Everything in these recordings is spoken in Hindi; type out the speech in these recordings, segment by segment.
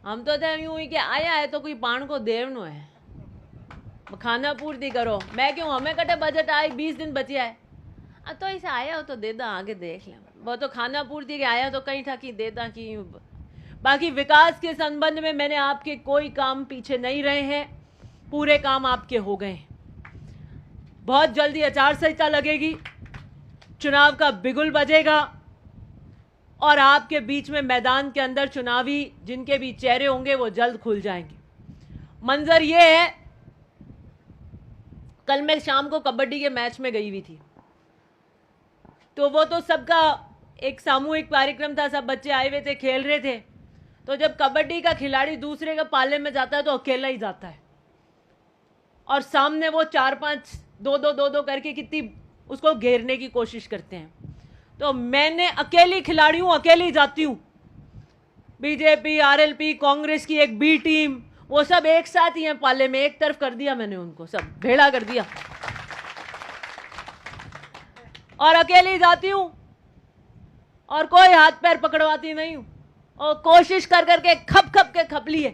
हम तो थे यूं ही कि आया है तो कोई पाण को देवनो है, खाना पूर्ति करो। मैं क्यों, हमें कटे बजट आए 20 दिन बचिया है, तो ऐसे आया हो तो दे दा, आगे देख ले। वो तो खाना पूर्ति के आया तो कहीं था कि दे दा कि। बाकी विकास के संबंध में मैंने आपके कोई काम पीछे नहीं रहे हैं, पूरे काम आपके हो गए। बहुत जल्दी आचार संहिता लगेगी, चुनाव का बिगुल बजेगा और आपके बीच में मैदान के अंदर चुनावी जिनके भी चेहरे होंगे वो जल्द खुल जाएंगे। मंजर ये है, कल मैं शाम को कबड्डी के मैच में गई हुई थी, तो वो तो सबका एक सामूहिक कार्यक्रम था, सब बच्चे आए हुए थे, खेल रहे थे। तो जब कबड्डी का खिलाड़ी दूसरे के पाले में जाता है तो अकेला ही जाता है, और सामने वो 4-5 दो करके कितनी उसको घेरने की कोशिश करते हैं। तो मैंने अकेली खिलाड़ी हूं, अकेली जाती हूं। बीजेपी, आरएलपी, कांग्रेस की एक बी टीम, वो सब एक साथ ही हैं पाले में, एक तरफ कर दिया मैंने, उनको सब भेड़ा कर दिया और अकेली जाती हूं और कोई हाथ पैर पकड़वाती नहीं हूं, और कोशिश कर करके खप के खप लिए,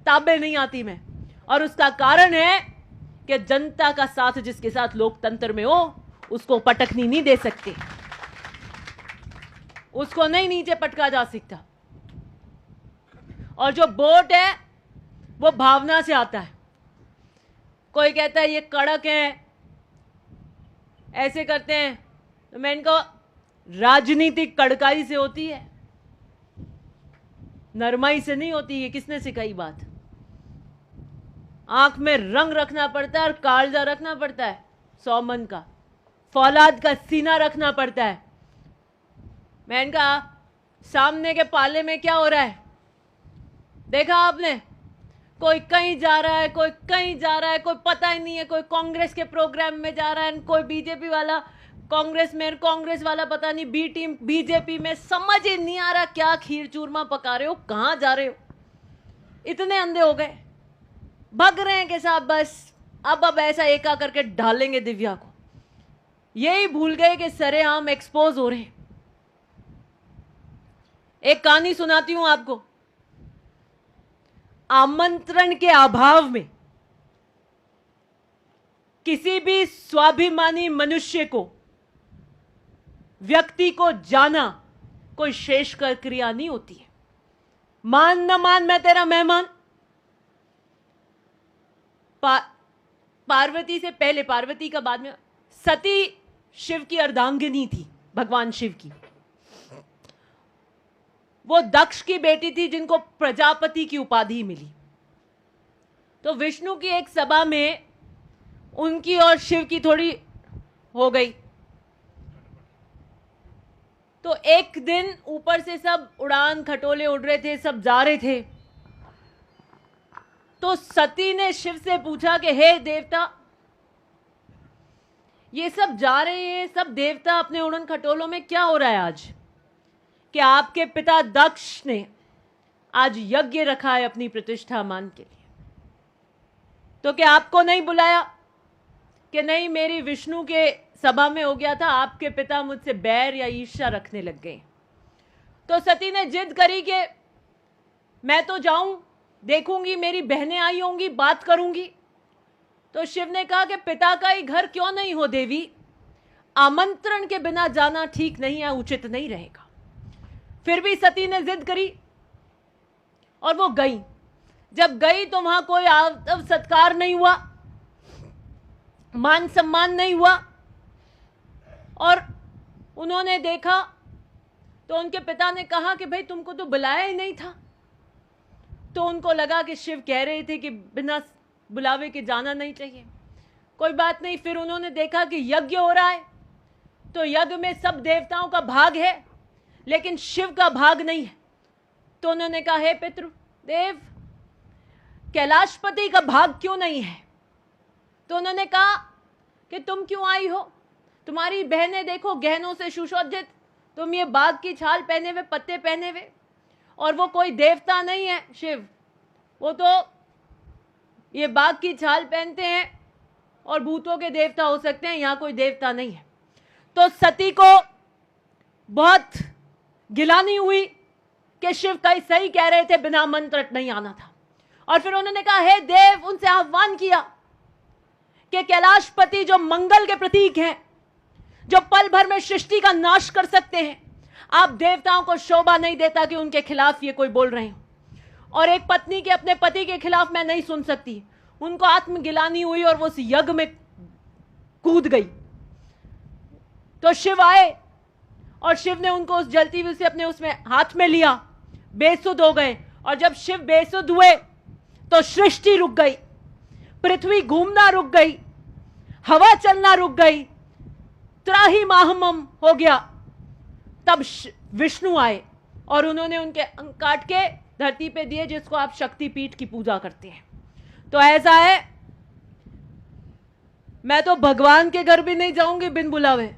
ताबे नहीं आती मैं। और उसका कारण है कि जनता का साथ जिसके साथ लोकतंत्र में हो उसको पटकनी नहीं दे सकते, उसको नहीं नीचे पटका जा सकता। और जो वोट है वो भावना से आता है। कोई कहता है ये कड़क है, ऐसे करते हैं, तो मैं इनको, राजनीतिक कड़काई से होती है, नरमाई से नहीं होती है। किसने सिखाई बात? आंख में रंग रखना पड़ता है और कालजा रखना पड़ता है, 100 मन का फौलाद का सीना रखना पड़ता है। मैं इनका सामने के पाले में क्या हो रहा है देखा आपने? कोई कहीं जा रहा है, कोई कहीं जा रहा है, कोई पता ही नहीं है, कोई कांग्रेस के प्रोग्राम में जा रहा है, कोई बीजेपी वाला कांग्रेस में, कांग्रेस वाला पता नहीं बी टीम बीजेपी में। समझ ही नहीं आ रहा क्या खीर चूरमा पका रहे हो, कहां जा रहे हो। इतने अंधे हो गए, भग रहे हैं कि साहब बस अब ऐसा एका करके ढालेंगे दिव्या को। यही भूल गए कि सरेआम एक्सपोज हो रहे हैं। एक कहानी सुनाती हूं आपको। आमंत्रण के अभाव में किसी भी स्वाभिमानी मनुष्य को, व्यक्ति को जाना कोई शेष कर क्रिया नहीं होती है। मान न मान मैं तेरा मेहमान। पार्वती से पहले, पार्वती का बाद में, सती शिव की अर्धांगिनी थी, भगवान शिव की। वो दक्ष की बेटी थी जिनको प्रजापति की उपाधि मिली। तो विष्णु की एक सभा में उनकी और शिव की थोड़ी हो गई। तो एक दिन ऊपर से सब उड़ान खटोले उड़ रहे थे, सब जा रहे थे। तो सती ने शिव से पूछा कि हे देवता, ये सब जा रहे हैं, सब देवता अपने उड़न खटोलों में, क्या हो रहा है आज? कि आपके पिता दक्ष ने आज यज्ञ रखा है अपनी प्रतिष्ठा मान के लिए, तो क्या आपको नहीं बुलाया? कि नहीं, मेरी विष्णु के सभा में हो गया था, आपके पिता मुझसे बैर या ईर्ष्या रखने लग गए। तो सती ने जिद करी कि मैं तो जाऊं, देखूंगी, मेरी बहनें आई होंगी, बात करूंगी। तो शिव ने कहा कि पिता का ही घर क्यों नहीं हो देवी, आमंत्रण के बिना जाना ठीक नहीं है, उचित नहीं रहेगा। फिर भी सती ने जिद करी और वो गई। जब गई तो वहां कोई आदर सत्कार नहीं हुआ, मान सम्मान नहीं हुआ, और उन्होंने देखा तो उनके पिता ने कहा कि भाई तुमको तो बुलाया ही नहीं था। तो उनको लगा कि शिव कह रहे थे कि बिना बुलावे के जाना नहीं चाहिए। कोई बात नहीं, फिर उन्होंने देखा कि यज्ञ हो रहा है, तो यज्ञ में सब देवताओं का भाग है लेकिन शिव का भाग नहीं है। तो उन्होंने कहा, हे पितृ देव, कैलाशपति का भाग क्यों नहीं है? तो उन्होंने कहा कि तुम क्यों आई हो, तुम्हारी बहनें देखो गहनों से सुशोभित, तुम ये बाघ की छाल पहने हुए, पत्ते पहने हुए, और वो कोई देवता नहीं है शिव, वो तो ये बाघ की छाल पहनते हैं और भूतों के देवता हो सकते हैं, यहां कोई देवता नहीं है। तो सती को बहुत गिलानी हुई कि शिव कई सही कह रहे थे, बिना मंत्र नहीं आना था। और फिर उन्होंने कहा, हे देव, उनसे आह्वान किया कि कैलाशपति जो मंगल के प्रतीक हैं, जो पल भर में सृष्टि का नाश कर सकते हैं, आप देवताओं को शोभा नहीं देता कि उनके खिलाफ ये कोई बोल रहे हो। और एक पत्नी के अपने पति के खिलाफ मैं नहीं सुन सकती। उनको आत्मगिलानी हुई और वो उस यज्ञ में कूद गई। तो शिव आए और शिव ने उनको उस जलती हुई से अपने उसमें हाथ में लिया, बेसुध हो गए। और जब शिव बेसुध हुए तो सृष्टि रुक गई, पृथ्वी घूमना रुक गई, हवा चलना रुक गई, त्राही माहमम हो गया। तब विष्णु आए और उन्होंने उनके अंग काट के धरती पे दिए, जिसको आप शक्तिपीठ की पूजा करते हैं। तो ऐसा है, मैं तो भगवान के घर भी नहीं जाऊंगी बिन बुलावे,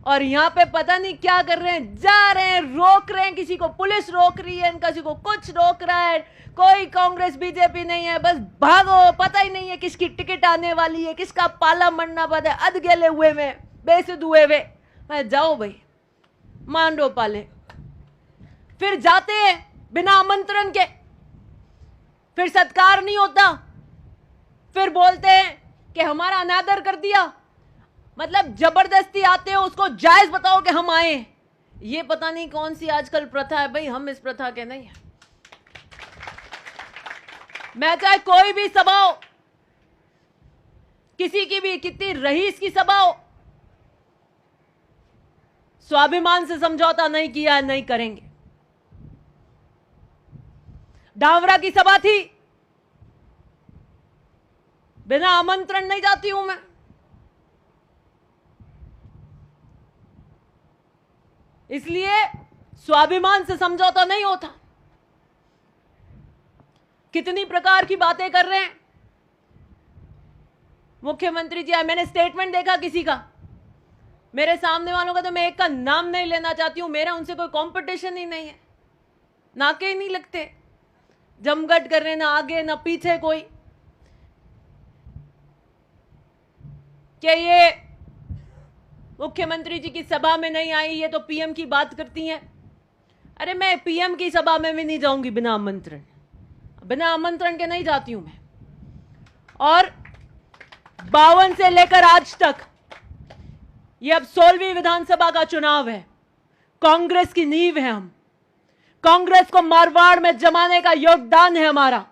और यहां पे पता नहीं क्या कर रहे हैं, जा रहे हैं, रोक रहे हैं, किसी को पुलिस रोक रही है, किसी को कुछ रोक रहा है। कोई कांग्रेस बीजेपी नहीं है, बस भागो, पता ही नहीं है किसकी टिकट आने वाली है, किसका पाला मरना पड़ा है, अधगेले हुए में, बेसुध हुए वे। मैं जाओ भाई, मांडो पाले। फिर जाते हैं बिना आमंत्रण के, फिर सत्कार नहीं होता, फिर बोलते हैं कि हमारा अनादर कर दिया। मतलब जबरदस्ती आते हो, उसको जायज बताओ कि हम आए। ये पता नहीं कौन सी आजकल प्रथा है भाई, हम इस प्रथा के नहीं है। मैं चाहे कोई भी सभा हो, किसी की भी, कितनी रईस की सभा हो, स्वाभिमान से समझौता नहीं किया, नहीं करेंगे। डावरा की सभा थी, बिना आमंत्रण नहीं जाती हूं मैं। इसलिए स्वाभिमान से समझौता नहीं होता। कितनी प्रकार की बातें कर रहे हैं मुख्यमंत्री जी। मैंने स्टेटमेंट देखा किसी का, मेरे सामने वालों का, तो मैं एक का नाम नहीं लेना चाहती हूं, मेरा उनसे कोई कंपटीशन ही नहीं है, नाके ही नहीं लगते, जमघट कर रहे, ना आगे ना पीछे कोई। क्या ये मुख्यमंत्री जी की सभा में नहीं आई, ये तो पीएम की बात करती हैं। अरे मैं पीएम की सभा में भी नहीं जाऊंगी बिना आमंत्रण, बिना आमंत्रण के नहीं जाती हूं मैं। और 52 से लेकर आज तक, ये अब 16वीं विधानसभा का चुनाव है, कांग्रेस की नींव है हम, कांग्रेस को मारवाड़ में जमाने का योगदान है हमारा,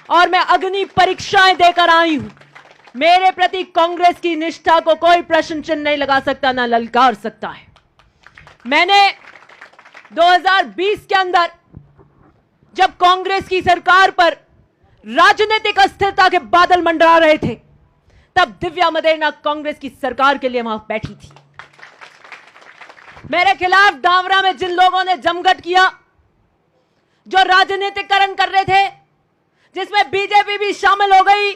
और मैं अग्नि परीक्षाएं देकर आई हूं। मेरे प्रति कांग्रेस की निष्ठा को कोई प्रश्न चिन्ह नहीं लगा सकता, ना ललकार सकता है। मैंने 2020 के अंदर, जब कांग्रेस की सरकार पर राजनीतिक अस्थिरता के बादल मंडरा रहे थे, तब दिव्या मदेरणा कांग्रेस की सरकार के लिए वहां बैठी थी। मेरे खिलाफ डावरा में जिन लोगों ने जमघट किया, जो राजनीतिकरण कर रहे थे, जिसमें बीजेपी भी शामिल हो गई,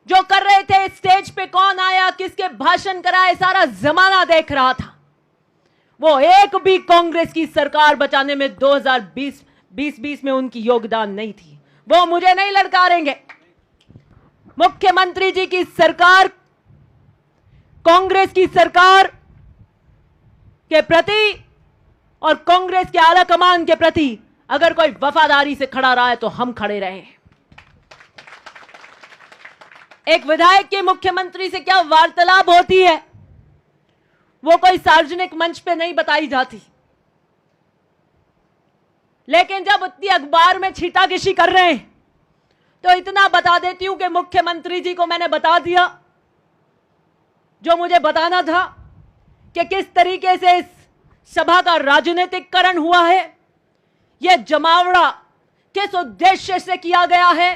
जो कर रहे थे, स्टेज पे कौन आया, किसके भाषण कराए, सारा जमाना देख रहा था। वो एक भी कांग्रेस की सरकार बचाने में 2020 में उनकी योगदान नहीं थी। वो मुझे नहीं ललकारेंगे। मुख्यमंत्री जी की सरकार, कांग्रेस की सरकार के प्रति और कांग्रेस के आला कमान के प्रति अगर कोई वफादारी से खड़ा रहा है तो हम खड़े रहे हैं। एक विधायक के मुख्यमंत्री से क्या वार्तालाप होती है, वो कोई सार्वजनिक मंच पे नहीं बताई जाती, लेकिन जब उतनी अखबार में छीटाकशी कर रहे हैं तो इतना बता देती हूं कि मुख्यमंत्री जी को मैंने बता दिया जो मुझे बताना था, कि किस तरीके से इस सभा का राजनीतिकरण हुआ है, यह जमावड़ा किस उद्देश्य से किया गया है।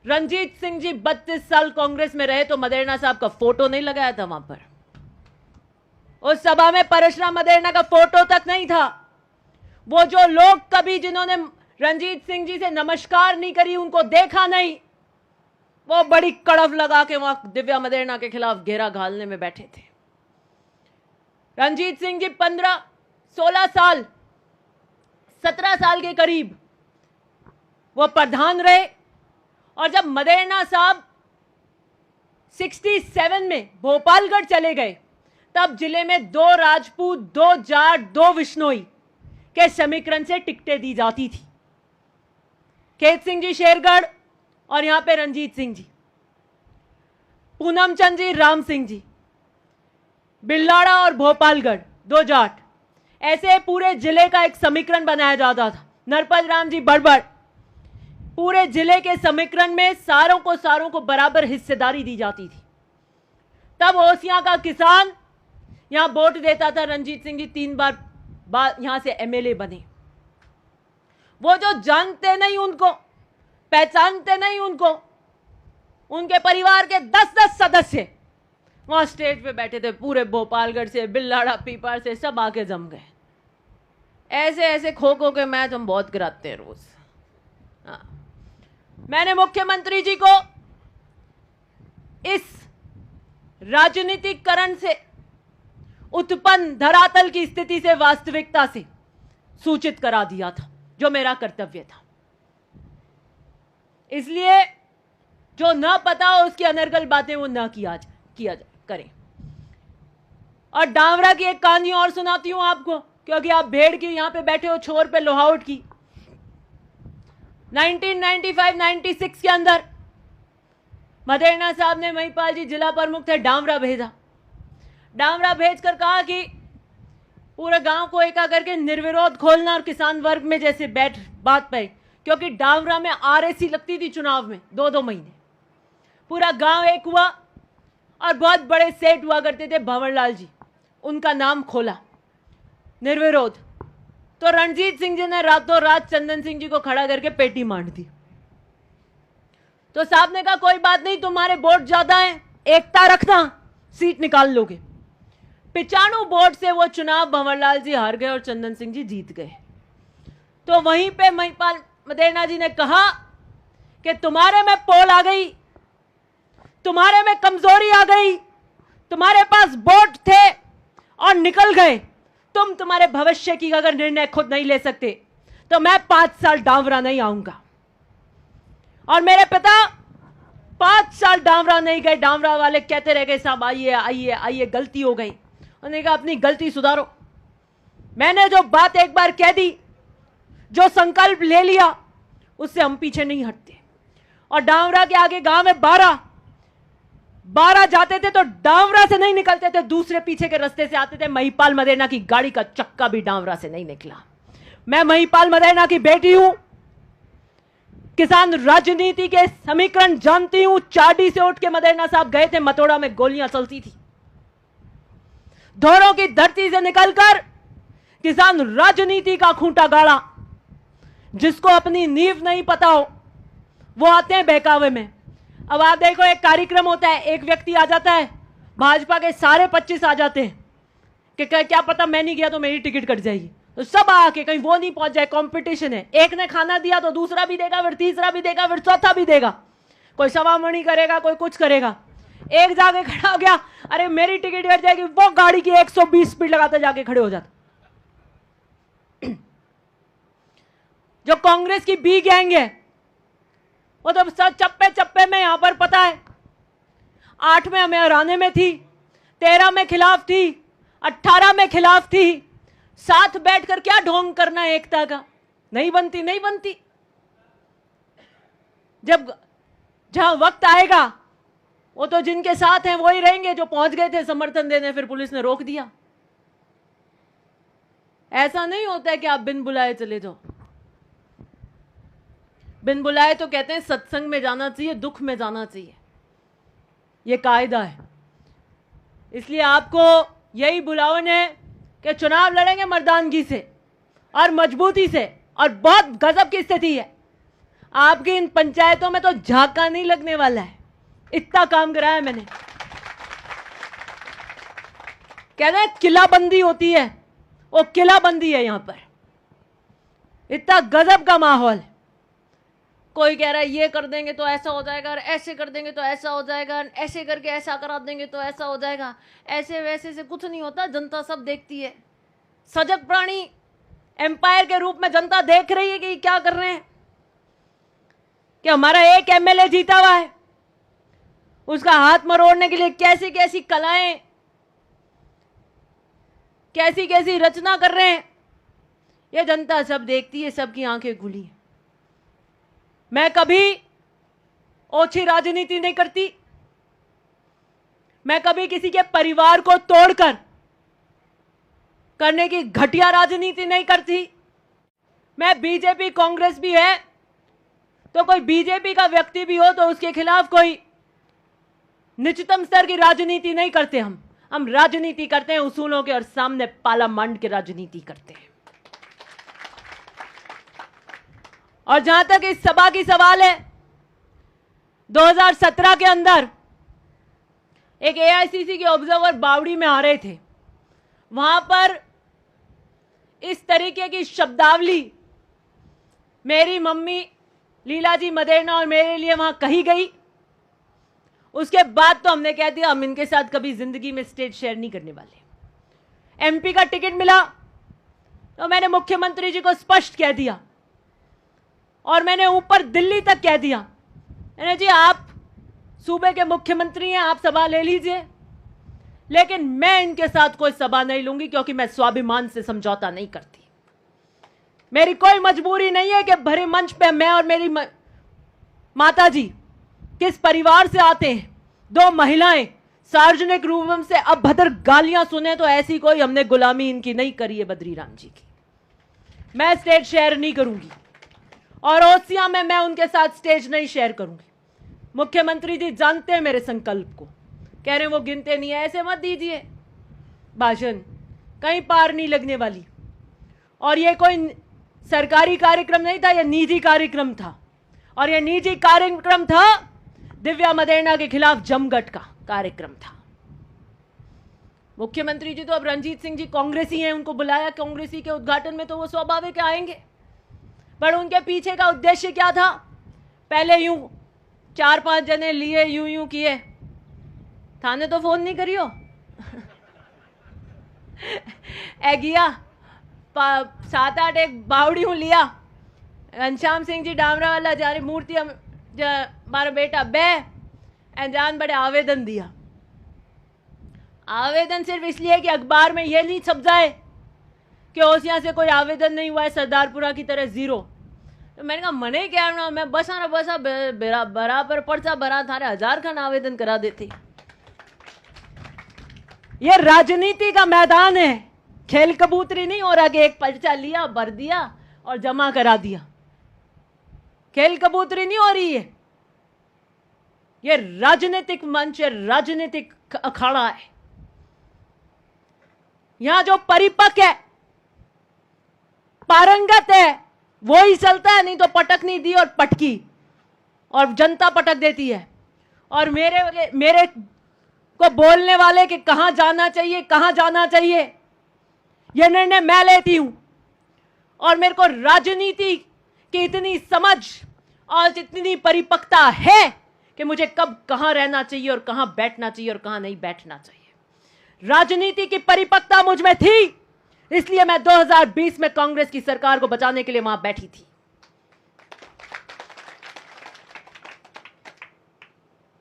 रंजीत सिंह जी 32 साल कांग्रेस में रहे तो मदेरणा साहब का फोटो नहीं लगाया था वहां पर। उस सभा में परशुराम मदेरणा का फोटो तक नहीं था। वो जो लोग कभी जिन्होंने रंजीत सिंह जी से नमस्कार नहीं करी, उनको देखा नहीं, वो बड़ी कड़व लगा के वहां दिव्या मदेरणा के खिलाफ घेरा घालने में बैठे थे। रंजीत सिंह जी 15, 16 साल, 17 साल के करीब वो प्रधान रहे, और जब मदेरणा साहब 67 में भोपालगढ़ चले गए, तब जिले में 2 राजपूत, 2 जाट, 2 विश्नोई के समीकरण से टिकटें दी जाती थी। खेत सिंह जी शेरगढ़ और यहां पे रणजीत सिंह जी, पूनम चंद जी राम सिंह जी, बिल्लाड़ा और भोपालगढ़ 2 जाट, ऐसे पूरे जिले का एक समीकरण बनाया जाता था। नरपत राम जी बड़बड़, पूरे जिले के समीकरण में सारों को बराबर हिस्सेदारी दी जाती थी। तब ओसियां का किसान यहां वोट देता था। रणजीत सिंह जी 3 बार यहां से एमएलए बने। वो जो जानते नहीं उनको, पहचानते नहीं उनको, उनके परिवार के 10-10 सदस्य वहां स्टेज पे बैठे थे, पूरे भोपालगढ़ से, बिल्लाड़ा, पीपार से, सब आके जम गए। ऐसे ऐसे खो खो के मैच हम बहुत कराते हैं रोज। हाँ। मैंने मुख्यमंत्री जी को इस राजनीतिकरण से उत्पन्न धरातल की स्थिति से, वास्तविकता से सूचित करा दिया था, जो मेरा कर्तव्य था। इसलिए जो ना पता हो उसकी अनर्गल बातें वो ना किया जाए करें। और डावरा की एक कहानी और सुनाती हूं आपको, क्योंकि आप भेड़ की यहां पे बैठे हो, छोर पे लोहाउट की। 1995-96 के अंदर मदेरना साहब ने, महिपाल जी जिला प्रमुख थे, डावरा भेजा। डावरा भेजकर कहा कि पूरे गांव को एका करके निर्विरोध खोलना और किसान वर्ग में जैसे बात पे, क्योंकि डावरा में आरएसी लगती थी चुनाव में 2-2 महीने। पूरा गांव एक हुआ और बहुत बड़े सेठ हुआ करते थे भंवरलाल जी, उनका नाम खोला निर्विरोध। तो रणजीत सिंह जी ने रातों रात चंदन सिंह जी को खड़ा करके पेटी मांड दी। तो साहब ने कहा कोई बात नहीं, तुम्हारे वोट ज्यादा हैं, एकता रखना, सीट निकाल लोगे। 95 वोट से वो चुनाव भंवरलाल जी हार गए और चंदन सिंह जी जीत गए। तो वहीं पे महिपाल मदेरना जी ने कहा कि तुम्हारे में पोल आ गई, तुम्हारे में कमजोरी आ गई, तुम्हारे पास वोट थे और निकल गए, तुम्हारे भविष्य की अगर निर्णय खुद नहीं ले सकते तो मैं 5 साल डावरा नहीं आऊंगा। और मेरे पिता 5 साल डावरा नहीं गए। डावरा वाले कहते रह गए साहब आइए आइए आइए, गलती हो गई। उन्होंने कहा अपनी गलती सुधारो। मैंने जो बात एक बार कह दी, जो संकल्प ले लिया, उससे हम पीछे नहीं हटते। और डावरा के आगे गांव में 12 जाते थे तो डावरा से नहीं निकलते थे, दूसरे पीछे के रास्ते से आते थे। महिपाल मदेरना की गाड़ी का चक्का भी डावरा से नहीं निकला। मैं महिपाल मदेरना की बेटी हूं, किसान राजनीति के समीकरण जानती हूं। चाडी से उठ के मदेरना साहब गए थे, मतोड़ा में गोलियां चलती थी। धौरों की धरती से निकलकर किसान राजनीति का खूंटा गाड़ा। जिसको अपनी नींव नहीं पता हो वो आते हैं बहकावे में। अब आप देखो, एक कार्यक्रम होता है, एक व्यक्ति आ जाता है, भाजपा के सारे 25 आ जाते हैं कि क्या पता मैं नहीं गया तो मेरी टिकट कट जाएगी। तो सब आके कहीं वो नहीं पहुंच जाए, कंपटीशन है। एक ने खाना दिया तो दूसरा भी देगा, फिर तीसरा भी देगा, फिर चौथा भी देगा। कोई सवामणी करेगा, कोई कुछ करेगा। एक जाके खड़ा हो गया, अरे मेरी टिकट कट जाएगी, वो गाड़ी की 120 स्पीड लगाते जाके खड़े हो जाते। जो कांग्रेस की बी गैंग है वो तो सब चप्पे चप्पे में, यहां पर पता है 8 में हमें हराने में थी, 13 में खिलाफ थी, 18 में खिलाफ थी। साथ बैठकर क्या ढोंग करना है एकता का? नहीं बनती। जब जहां वक्त आएगा वो तो जिनके साथ हैं वो ही रहेंगे। जो पहुंच गए थे समर्थन देने, फिर पुलिस ने रोक दिया। ऐसा नहीं होता है कि आप बिन बुलाए चले जाओ। बिन बुलाए तो कहते हैं सत्संग में जाना चाहिए, दुख में जाना चाहिए, ये कायदा है। इसलिए आपको यही बुलावन है कि चुनाव लड़ेंगे मर्दानगी से और मजबूती से। और बहुत गजब की स्थिति है, आपकी इन पंचायतों में तो झाका नहीं लगने वाला है, इतना काम कराया मैंने। कहते हैं किलाबंदी होती है, वो किलाबंदी है यहां पर। इतना गजब का माहौल है। कोई कह रहा है ये कर देंगे तो ऐसा हो जाएगा, और ऐसे कर देंगे तो ऐसा हो जाएगा, ऐसे करके ऐसा करा देंगे तो ऐसा हो जाएगा। ऐसे वैसे से कुछ नहीं होता, जनता सब देखती है। सजग प्राणी एम्पायर के रूप में जनता देख रही है कि क्या कर रहे हैं। कि हमारा एक एमएलए जीता हुआ है, उसका हाथ मरोड़ने के लिए कैसी कैसी कलाएं, कैसी कैसी रचना कर रहे हैं। ये जनता सब देखती है, सबकी आंखें खुली हैं। मैं कभी ओछी राजनीति नहीं करती, मैं कभी किसी के परिवार को तोड़कर करने की घटिया राजनीति नहीं करती। मैं बीजेपी कांग्रेस भी है तो कोई बीजेपी का व्यक्ति भी हो तो उसके खिलाफ कोई निचतम स्तर की राजनीति नहीं करते। हम राजनीति करते हैं उसूलों के और सामने पार्लियामेंट की राजनीति करते हैं। और जहां तक इस सभा की सवाल है, 2017 के अंदर एक एआईसीसी के ऑब्जर्वर बावड़ी में आ रहे थे, वहां पर इस तरीके की शब्दावली मेरी मम्मी लीलाजी मदेरणा और मेरे लिए वहां कही गई। उसके बाद तो हमने कह दिया हम इनके साथ कभी जिंदगी में स्टेज शेयर नहीं करने वाले। एमपी का टिकट मिला तो मैंने मुख्यमंत्री जी को स्पष्ट कह दिया और मैंने ऊपर दिल्ली तक कह दिया, मैंने जी आप सूबे के मुख्यमंत्री हैं, आप सभा ले लीजिए, लेकिन मैं इनके साथ कोई सभा नहीं लूंगी क्योंकि मैं स्वाभिमान से समझौता नहीं करती। मेरी कोई मजबूरी नहीं है कि भरे मंच पे मैं और मेरी माता जी किस परिवार से आते हैं, दो महिलाएं सार्वजनिक रूप से अभद्र गालियां सुने तो ऐसी कोई हमने गुलामी इनकी नहीं करी है बद्रीराम जी की। मैं स्टेज शेयर नहीं करूंगी और ओसिया में मैं उनके साथ स्टेज नहीं शेयर करूंगी। मुख्यमंत्री जी जानते हैं मेरे संकल्प को, कह रहे हैं वो गिनते नहीं है, ऐसे मत दीजिए भाषण, कहीं पार नहीं लगने वाली। और ये कोई सरकारी कार्यक्रम नहीं था, यह निजी कार्यक्रम था और यह निजी कार्यक्रम था दिव्या मदेरणा के खिलाफ जमघट का कार्यक्रम था। मुख्यमंत्री जी तो अब रणजीत सिंह जी कांग्रेसी हैं, उनको बुलाया कांग्रेसी के उद्घाटन में तो वो स्वाभाविक आएंगे, पर उनके पीछे का उद्देश्य क्या था? पहले यूं 4-5 जने लिए, यूं किए, थाने तो फोन नहीं करियो एगिया 7-8 एक बावड़ियों लिया, घनश्याम सिंह जी डामरा वाला जारी मूर्ति हमारा बेटा बे जान बड़े आवेदन दिया। आवेदन सिर्फ इसलिए कि अखबार में यह नहीं छप जाए कि ओसिया से कोई आवेदन नहीं हुआ है, सरदारपुरा की तरह जीरो। तो मैंने कहा मने क्या ना, मैं बसा बराबर पर्चा भरा थारे 1000 खान आवेदन करा देते। ये राजनीति का मैदान है, खेल कबूतरी नहीं हो रहा कि एक पर्चा लिया भर दिया और जमा करा दिया। खेल कबूतरी नहीं हो रही है, ये राजनीतिक मंच है, राजनीतिक अखाड़ा है। यहां जो परिपक्व है, पारंगत है, वो ही चलता है, नहीं तो पटक नहीं दी और पटकी और जनता पटक देती है। और मेरे को बोलने वाले कि कहां जाना चाहिए, कहां जाना चाहिए, यह निर्णय मैं लेती हूं। और मेरे को राजनीति की इतनी समझ और इतनी परिपक्वता है कि मुझे कब कहां रहना चाहिए और कहां बैठना चाहिए और कहां नहीं बैठना चाहिए। राजनीति की परिपक्वता मुझ में थी, इसलिए मैं 2020 में कांग्रेस की सरकार को बचाने के लिए वहां बैठी थी।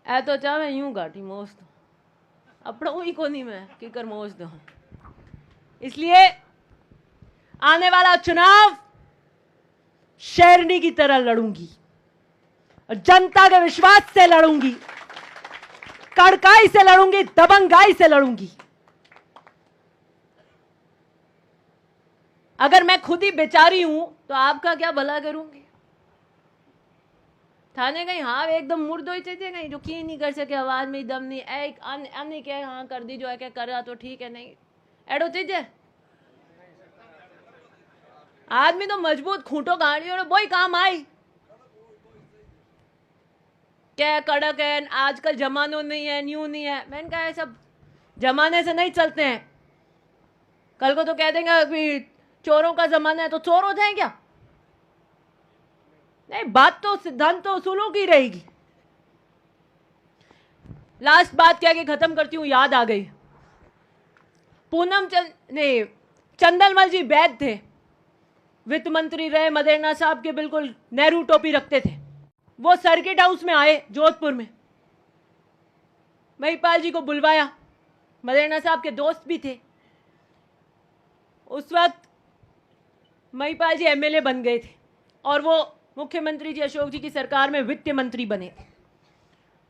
ऐ तो चाहे यूं गाठी मोज दो, अपना ही को नहीं मैं कि कर मोज दो। इसलिए आने वाला चुनाव शेरनी की तरह लड़ूंगी और जनता के विश्वास से लड़ूंगी, कड़काई से लड़ूंगी, दबंगाई से लड़ूंगी। अगर मैं खुद ही बेचारी हूं तो आपका क्या भला करूंगी? थाने कहीं हाँ एकदम मुर्दो ही थे कहीं जो की नहीं कर सके, आवाज में दम नहीं, एक अन्य क्या हाँ कर दी जो है क्या कर रहा तो ठीक है, नहीं एडो चीजे आदमी तो मजबूत खूंटो गाड़ी और वही काम आई क्या कड़क है। आजकल जमानो नहीं है, न्यू नहीं है। मैंने कहा सब जमाने से नहीं चलते हैं, कल को तो कह देंगे अभी चोरों का जमाना है तो चोर हो जाए क्या? नहीं, बात तो सिद्धांत तो उसूलों की रहेगी। लास्ट बात क्या कि खत्म करती हूं, याद आ गई। चंदनमल जी वैद थे, वित्त मंत्री रहे, मदेरणा साहब के बिल्कुल नेहरू टोपी रखते थे। वो सर्किट हाउस में आए जोधपुर में, महिपाल जी को बुलवाया, मदेरणा साहब के दोस्त भी थे। उस वक्त महिपाल जी एमएलए बन गए थे और वो मुख्यमंत्री जी अशोक जी की सरकार में वित्त मंत्री बने थे।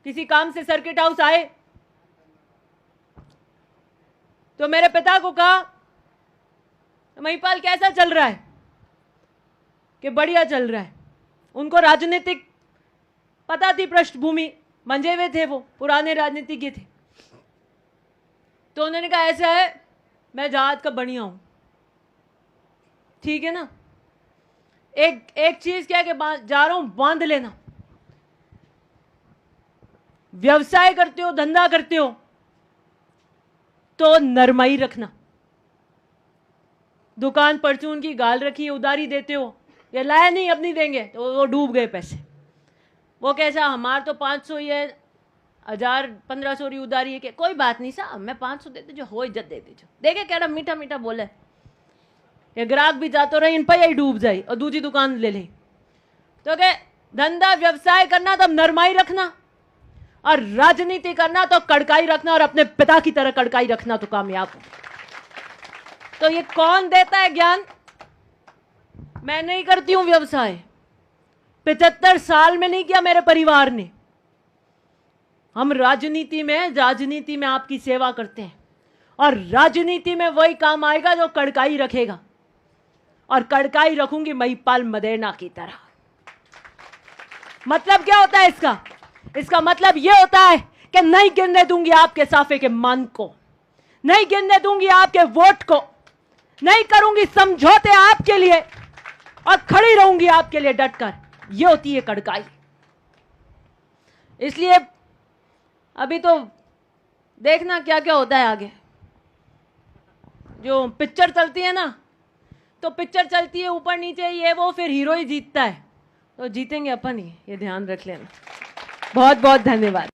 किसी काम से सर्किट हाउस आए तो मेरे पिता को कहा, महिपाल कैसा चल रहा है? कि बढ़िया चल रहा है। उनको राजनीतिक पता थी, पृष्ठभूमि, मंजे हुए थे, वो पुराने राजनीतिज्ञ थे। तो उन्होंने कहा ऐसा है, मैं जहाज का बढ़िया हूं, ठीक है ना। एक चीज क्या है कि जा रहा हूं, बांध लेना। व्यवसाय करते हो, धंधा करते हो तो नरमाई रखना। दुकान परचून की गाल रखी है, उधारी देते हो, ये लाया नहीं अब नहीं देंगे, तो वो डूब गए पैसे। वो कैसा, हमार तो 500 ही है, 1000 1500 री उधारी है। कि कोई बात नहीं साहब, मैं 500 देते जो हो इज्जत दे दीजिए। देखे क्या मीठा मीठा बोले, ये ग्राहक भी जातो रहे, इन पर ही डूब जाए और दूसरी दुकान ले ले। तो क्या धंधा व्यवसाय करना तो नरमाई रखना, और राजनीति करना तो कड़काई रखना, और अपने पिता की तरह कड़काई रखना तो कामयाब हो। तो ये कौन देता है ज्ञान? मैं नहीं करती हूं व्यवसाय, 75 साल में नहीं किया मेरे परिवार ने। हम राजनीति में आपकी सेवा करते हैं, और राजनीति में वही काम आएगा जो कड़काई रखेगा, और कड़काई रखूंगी महिपाल मदेरणा की तरह। मतलब क्या होता है इसका? इसका मतलब यह होता है कि नहीं गिरने दूंगी आपके साफे के मान को, नहीं गिरने दूंगी आपके वोट को, नहीं करूंगी समझौते आपके लिए, और खड़ी रहूंगी आपके लिए डटकर। यह होती है कड़काई। इसलिए अभी तो देखना क्या क्या होता है आगे। जो पिक्चर चलती है ना, तो पिक्चर चलती है ऊपर नीचे ये वो, फिर हीरो ही जीतता है। तो जीतेंगे अपन ही, ये ध्यान रख लेना। बहुत बहुत धन्यवाद।